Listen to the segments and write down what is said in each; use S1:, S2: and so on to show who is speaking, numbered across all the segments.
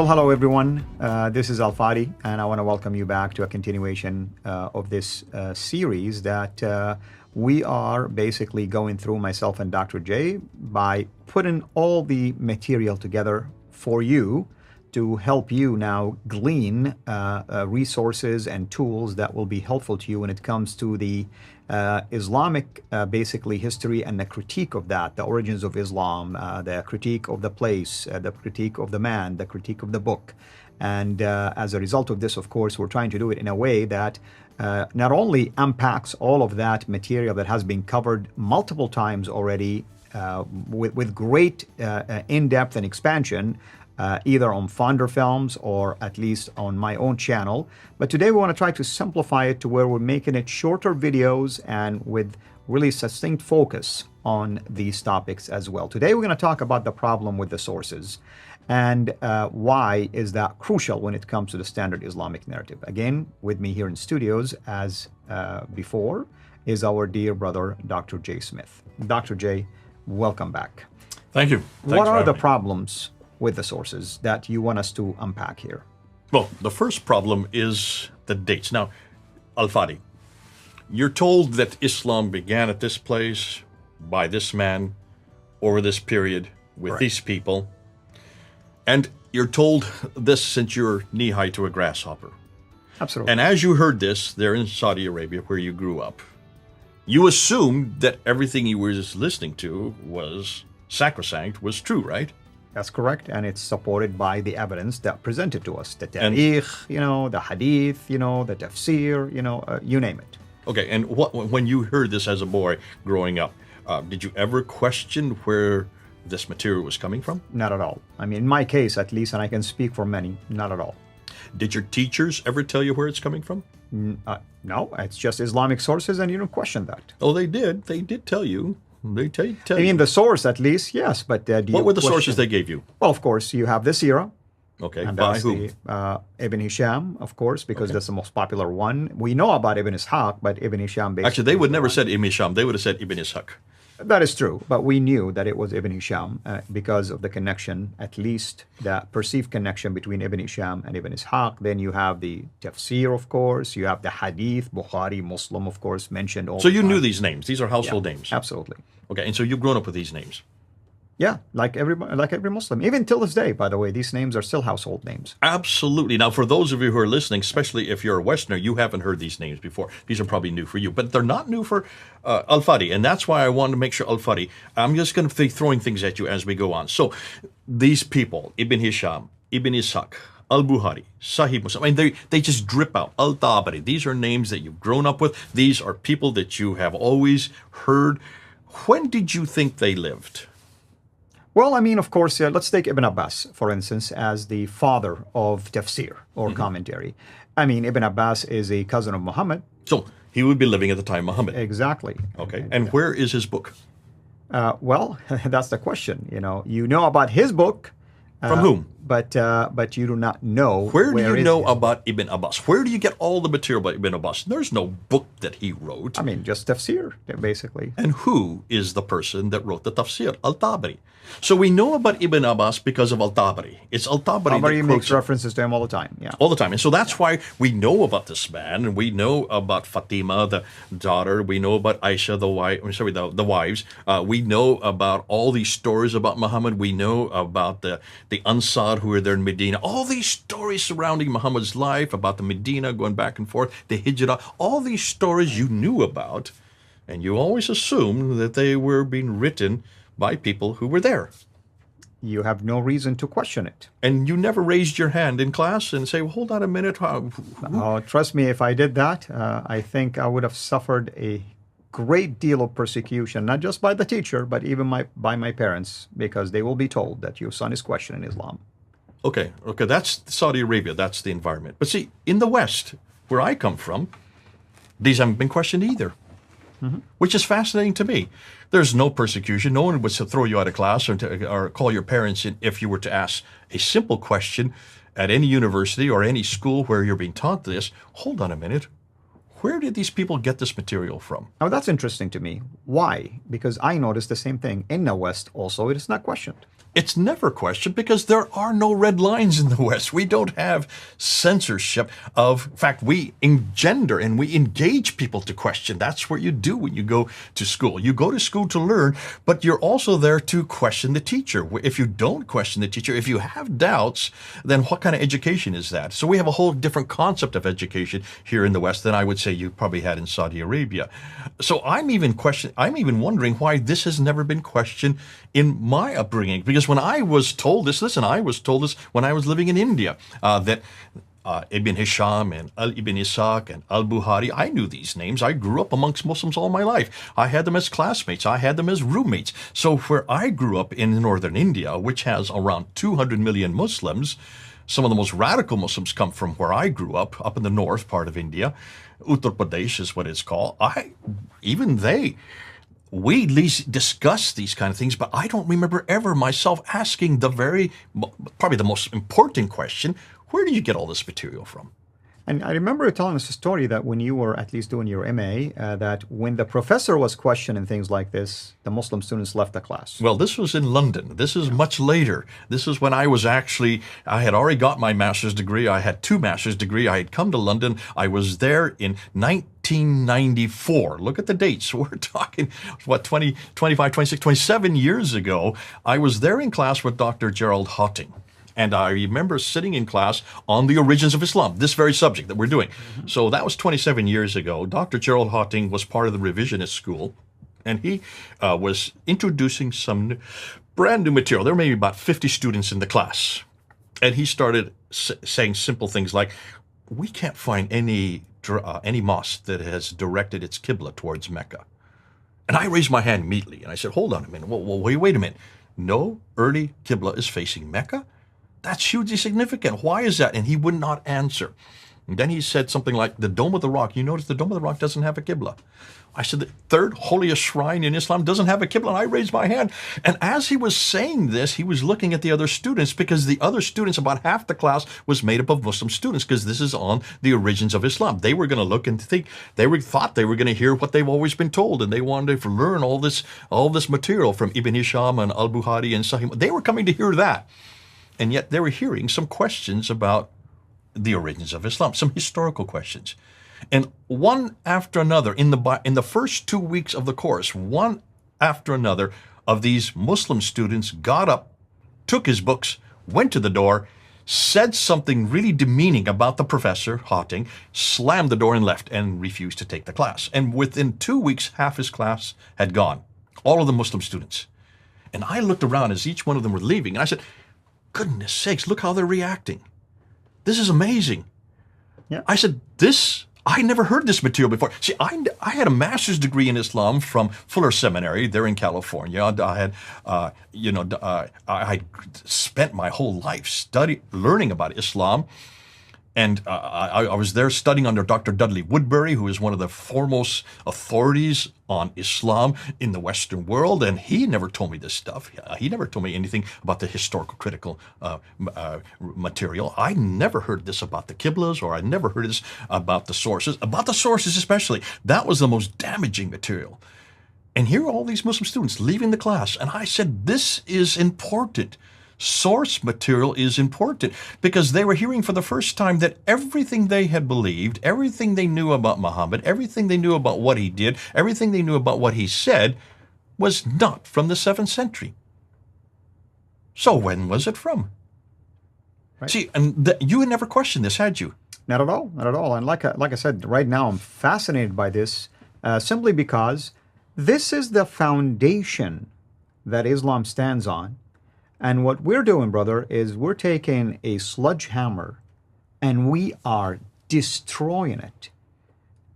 S1: Well, hello everyone. This is Al Fadi, and I want to welcome you back to a continuation of this series that we are basically going through, myself and Dr. J, by putting all the material together for you to help you now glean resources and tools that will be helpful to you when it comes to the Islamic basically history and the critique of that, the origins of Islam, the critique of the place, the critique of the man, the critique of the book. And as a result of this, of course, we're trying to do it in a way that not only unpacks all of that material that has been covered multiple times already with great in-depth and expansion, either on Founder Films or at least on my own channel. But today we want to try to simplify it to where we're making it shorter videos and with really succinct focus on these topics as well. Today we're going to talk about the problem with the sources and why is that crucial when it comes to the standard Islamic narrative. Again, with me here in studios as before is our dear brother, Dr. J. Smith. Dr. J, welcome back.
S2: Thank you. Thanks
S1: what are the
S2: me.
S1: problems with the sources that you want us to unpack here?
S2: Well, the first problem is the dates. Now, Al-Fadi, you're told that Islam began at this place, by this man, over this period, with these people. And you're told this since you're knee-high to a grasshopper.
S1: Absolutely.
S2: And as you heard this there in Saudi Arabia, where you grew up, you assumed that everything you were just listening to was sacrosanct, was true, right?
S1: That's correct, and it's supported by the evidence that presented to us, the tarikh, the hadith, the tafsir, you name it.
S2: Okay, and when you heard this as a boy growing up, did you ever question where this material was coming from?
S1: Not at all. I mean, in my case at least, and I can speak for many, not at all.
S2: Did your teachers ever tell you where it's coming from?
S1: No, it's just Islamic sources, and you don't question that.
S2: Oh, they did. They did tell you. They tell
S1: I mean, the source at least, yes, but
S2: what were the sources they gave you?
S1: Well, of course, you have the Sirah.
S2: Okay,
S1: and
S2: by
S1: that's
S2: who?
S1: Ibn Hisham, of course, because that's the most popular one. We know about Ibn Ishaq, but Ibn Hisham basically...
S2: Actually, they would never said Ibn Hisham. They would have said Ibn Ishaq.
S1: That is true, but we knew that it was Ibn Hisham because of the connection, at least the perceived connection between Ibn Hisham and Ibn Ishaq. Then you have the tafsir, of course. You have the hadith, Bukhari, Muslim, of course, mentioned all
S2: So
S1: the
S2: you
S1: time.
S2: knew these names. These are household names.
S1: Absolutely.
S2: Okay, and so you've grown up with these names.
S1: Yeah, like every Muslim. Even till this day, by the way, these names are still household names.
S2: Absolutely. Now, for those of you who are listening, especially if you're a Westerner, you haven't heard these names before. These are probably new for you, but they're not new for Al-Fadi, and that's why I wanted to make sure, Al-Fadi, I'm just going to be throwing things at you as we go on. So, these people, Ibn Hisham, Ibn Ishaq, Al-Bukhari, Sahih Muslim, I mean, they just drip out. Al-Tabari, these are names that you've grown up with. These are people that you have always heard. When did you think they lived?
S1: Well, I mean, of course, let's take Ibn Abbas, for instance, as the father of tafsir or commentary. I mean, Ibn Abbas is a cousin of Muhammad.
S2: So, he would be living at the time Muhammad.
S1: Exactly.
S2: Okay, and where is his book?
S1: Well, that's the question. You know about his book.
S2: From whom?
S1: But you do not know.
S2: Where do you know
S1: his
S2: about Ibn Abbas? Where do you get all the material about Ibn Abbas? There's no book that he wrote.
S1: I mean, just tafsir, basically.
S2: And who is the person that wrote the tafsir? Al-Tabari. So we know about Ibn Abbas because of Al-Tabari. It's Al-Tabari that
S1: Tabari
S2: quotes
S1: makes
S2: him
S1: references to him all the time. Yeah.
S2: all the time. And so that's why we know about this man, and we know about Fatima, the daughter. We know about Aisha, the wives. We know about all these stories about Muhammad. We know about the Ansar who were there in Medina. All these stories surrounding Muhammad's life, about the Medina going back and forth, the Hijrah. All these stories you knew about, and you always assumed that they were being written by people who were there.
S1: You have no reason to question it.
S2: And you never raised your hand in class and say, well, hold on a minute.
S1: Oh, trust me, if I did that, I think I would have suffered a great deal of persecution, not just by the teacher, but even by my parents, because they will be told that your son is questioning Islam.
S2: Okay, that's Saudi Arabia. That's the environment. But see, in the West, where I come from, these haven't been questioned either. Which is fascinating to me. There's no persecution. No one would throw you out of class or call your parents in if you were to ask a simple question at any university or any school where you're being taught this. Hold on a minute. Where did these people get this material from?
S1: Now that's interesting to me. Why? Because I noticed the same thing. In the West also, it is not questioned.
S2: It's never questioned because there are no red lines in the West. We don't have censorship of, in fact, we engender and we engage people to question. That's what you do when you go to school. You go to school to learn, but you're also there to question the teacher. If you don't question the teacher, if you have doubts, then what kind of education is that? So we have a whole different concept of education here in the West than I would say you probably had in Saudi Arabia. So I'm even wondering why this has never been questioned in my upbringing. Because when I was told this, I was told this when I was living in India, that Ibn Hisham and Ibn Ishaq and Al-Bukhari, I knew these names. I grew up amongst Muslims all my life. I had them as classmates. I had them as roommates. So where I grew up in northern India, which has around 200 million Muslims, some of the most radical Muslims come from where I grew up in the north part of India. Uttar Pradesh is what it's called. We at least discuss these kind of things, but I don't remember ever myself asking probably the most important question: where did you get all this material from?
S1: And I remember you telling us a story that when you were at least doing your MA, that when the professor was questioning things like this, the Muslim students left the class.
S2: Well, this was in London. This is much later. This is when I had already got my master's degree. I had 2 master's degrees. I had come to London. I was there in 1994. Look at the dates. We're talking, 20, 25, 26, 27 years ago. I was there in class with Dr. Gerald Hotting. And I remember sitting in class on the origins of Islam, this very subject that we're doing. Mm-hmm. So that was 27 years ago. Dr. Gerald Hotting was part of the revisionist school, and he was introducing some brand new material. There were maybe about 50 students in the class. And he started saying simple things like, we can't find any mosque that has directed its Qibla towards Mecca. And I raised my hand immediately, and I said, hold on a minute. Well, wait a minute. No early Qibla is facing Mecca? That's hugely significant. Why is that? And he would not answer. And then he said something like, the Dome of the Rock. You notice the Dome of the Rock doesn't have a Qibla. I said, the third holiest shrine in Islam doesn't have a Qibla. And I raised my hand. And as he was saying this, he was looking at the other students, because the other students, about half the class, was made up of Muslim students, because this is on the origins of Islam. They were going to look and think, thought they were going to hear what they've always been told, and they wanted to learn all this material from Ibn Hisham and Al-Bukhari and Sahih. They were coming to hear that. And yet they were hearing some questions about the origins of Islam, some historical questions. And one after another, in the first 2 weeks of the course, one after another of these Muslim students got up, took his books, went to the door, said something really demeaning about the professor, Hotting, slammed the door and left, and refused to take the class. And within 2 weeks, half his class had gone, all of the Muslim students. And I looked around as each one of them were leaving, and I said, goodness sakes, look how they're reacting. This is amazing.
S1: Yeah.
S2: I said, I never heard this material before. See, I had a master's degree in Islam from Fuller Seminary there in California. I spent my whole life learning about Islam. And I was there studying under Dr. Dudley Woodbury, who is one of the foremost authorities on Islam in the Western world. And he never told me this stuff. He never told me anything about the historical critical material. I never heard this about the Qiblas, or I never heard this about the sources. About the sources especially. That was the most damaging material. And here are all these Muslim students leaving the class. And I said, this is important. Source material is important, because they were hearing for the first time that everything they had believed, everything they knew about Muhammad, everything they knew about what he did, everything they knew about what he said was not from the 7th century. So when was it from? Right. See, and you had never questioned this, had you?
S1: Not at all, not at all. And like I said, right now I'm fascinated by this simply because this is the foundation that Islam stands on. And what we're doing, brother, is we're taking a sledgehammer and we are destroying it.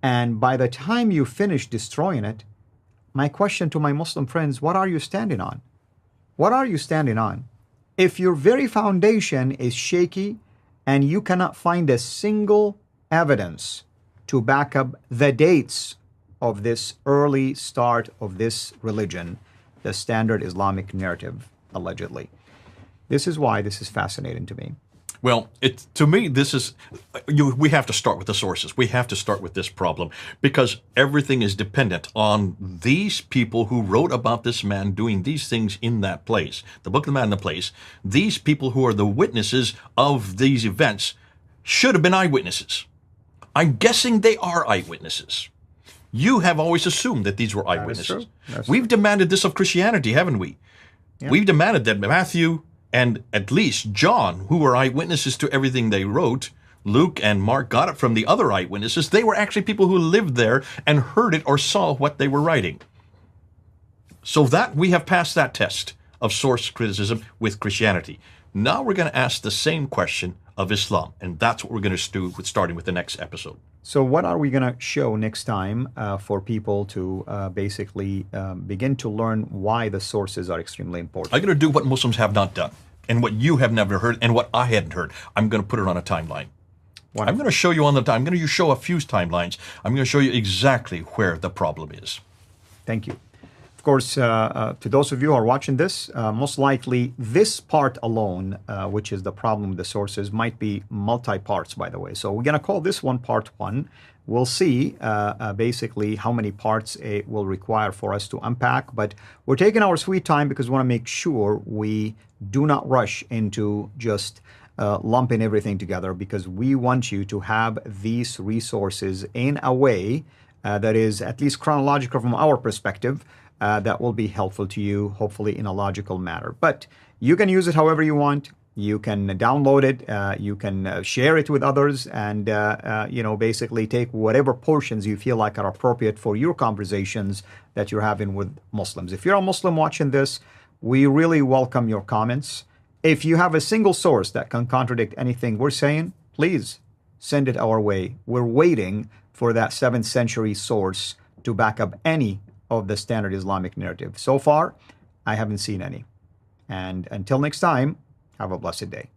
S1: And by the time you finish destroying it, my question to my Muslim friends, what are you standing on? What are you standing on? If your very foundation is shaky and you cannot find a single evidence to back up the dates of this early start of this religion, the standard Islamic narrative, allegedly. This is why this is fascinating to me.
S2: Well, to me, we have to start with the sources. We have to start with this problem because everything is dependent on these people who wrote about this man doing these things in that place. The book of the man in the place. These people who are the witnesses of these events should have been eyewitnesses. I'm guessing they are eyewitnesses. You have always assumed that these were eyewitnesses. We've demanded this of Christianity, haven't we? Yeah. We've demanded that Matthew and at least John, who were eyewitnesses to everything they wrote, Luke and Mark got it from the other eyewitnesses. They were actually people who lived there and heard it or saw what they were writing. So that we have passed that test of source criticism with Christianity. Now we're going to ask the same question of Islam, and that's what we're going to do with starting with the next episode.
S1: So what are we going to show next time for people to basically begin to learn why the sources are extremely important?
S2: I'm going to do what Muslims have not done, and what you have never heard, and what I hadn't heard. I'm going to put it on a timeline. Wonderful. I'm going to show you I'm going to show a few timelines. I'm going to show you exactly where the problem is.
S1: Thank you. Of course, to those of you who are watching this, most likely this part alone, which is the problem with the sources, might be multi-parts, by the way. So we're going to call this one part 1. We'll see basically how many parts it will require for us to unpack. But we're taking our sweet time because we want to make sure we do not rush into just lumping everything together, because we want you to have these resources in a way that is at least chronological from our perspective. That will be helpful to you, hopefully in a logical manner. But you can use it however you want. You can download it. You can share it with others, and basically take whatever portions you feel like are appropriate for your conversations that you're having with Muslims. If you're a Muslim watching this, we really welcome your comments. If you have a single source that can contradict anything we're saying, please send it our way. We're waiting for that 7th century source to back up any of the standard Islamic narrative. So far, I haven't seen any. And until next time, have a blessed day.